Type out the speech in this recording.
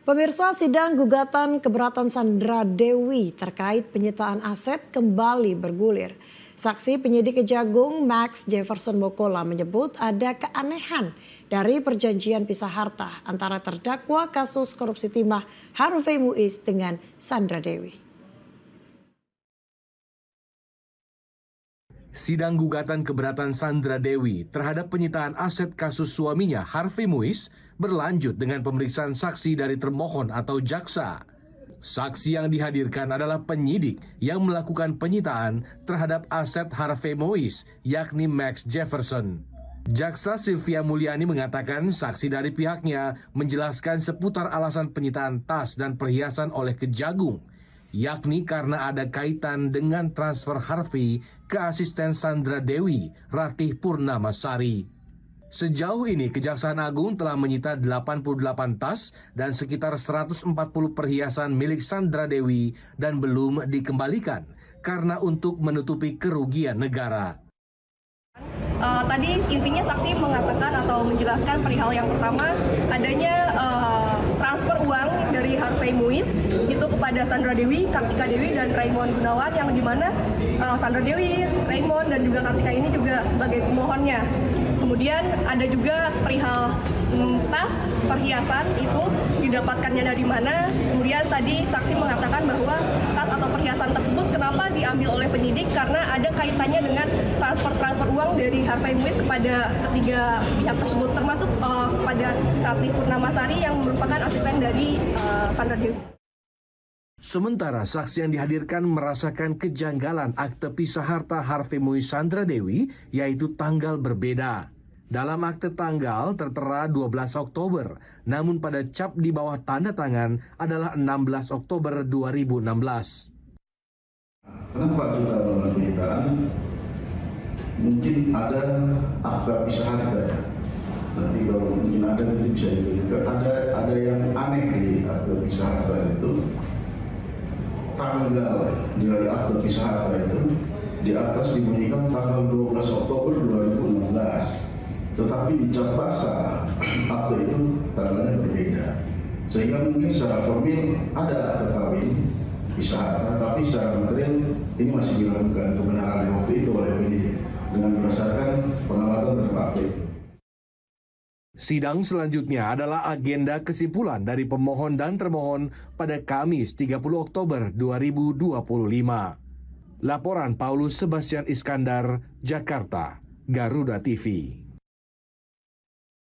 Pemirsa, sidang gugatan keberatan Sandra Dewi terkait penyitaan aset kembali bergulir. Saksi penyidik Kejagung Max Jefferson Mokola menyebut ada keanehan dari perjanjian pisah harta antara terdakwa kasus korupsi timah Harvey Muiz dengan Sandra Dewi. Sidang gugatan keberatan Sandra Dewi terhadap penyitaan aset kasus suaminya Harvey Muiz berlanjut dengan pemeriksaan saksi dari termohon atau jaksa. Saksi yang dihadirkan adalah penyidik yang melakukan penyitaan terhadap aset Harvey Muiz, yakni Max Jefferson. Jaksa Sylvia Mulyani mengatakan saksi dari pihaknya menjelaskan seputar alasan penyitaan tas dan perhiasan oleh Kejagung, yakni karena ada kaitan dengan transfer Harvey ke asisten Sandra Dewi, Ratih Purnamasari. Sejauh ini Kejaksaan Agung telah menyita 88 tas dan sekitar 140 perhiasan milik Sandra Dewi dan belum dikembalikan karena untuk menutupi kerugian negara. Tadi intinya saksi mengatakan atau menjelaskan perihal yang pertama adanya transfer uang dari Harvey Muiz itu kepada Sandra Dewi, Kartika Dewi dan Raymond Gunawan, yang dimana Sandra Dewi, Raymond dan juga Kartika ini juga sebagai pemohonnya. Kemudian ada juga perihal tas perhiasan itu didapatkannya dari mana. Kemudian tadi saksi mengatakan bahwa tas atau perhiasan tersebut kenapa diambil oleh penyidik karena ada kaitannya dengan transfer uang dari Harvey Muiz kepada ketiga pihak tersebut, termasuk kepada Ratih Purnamasari yang merupakan asisten dari Sandra Dewi. Sementara saksi yang dihadirkan merasakan kejanggalan akte pisah harta Harvey Muiz Sandra Dewi, yaitu tanggal berbeda. Dalam akte tanggal tertera 12 Oktober, namun pada cap di bawah tanda tangan adalah 16 Oktober 2016. Kenapa kita melakukan? Mungkin ada akte pisah harta. Nanti kalau mungkin ada bisa itu. Ada yang aneh di akte pisah harta itu. Tanggal dari akte pisah harta itu di atas dibunyikan tanggal 12 Oktober 2016. Tetapi di cap basah akte itu tanggalnya berbeda. Sehingga mungkin secara formil ada akte kawin pisah harta, tapi secara material ini masih dilakukan kebenaran waktu itu oleh penyidik dengan berdasarkan pengamatan dan fakta. Sidang selanjutnya adalah agenda kesimpulan dari pemohon dan termohon pada Kamis 30 Oktober 2025. Laporan Paulus Sebastian Iskandar, Jakarta, Garuda TV.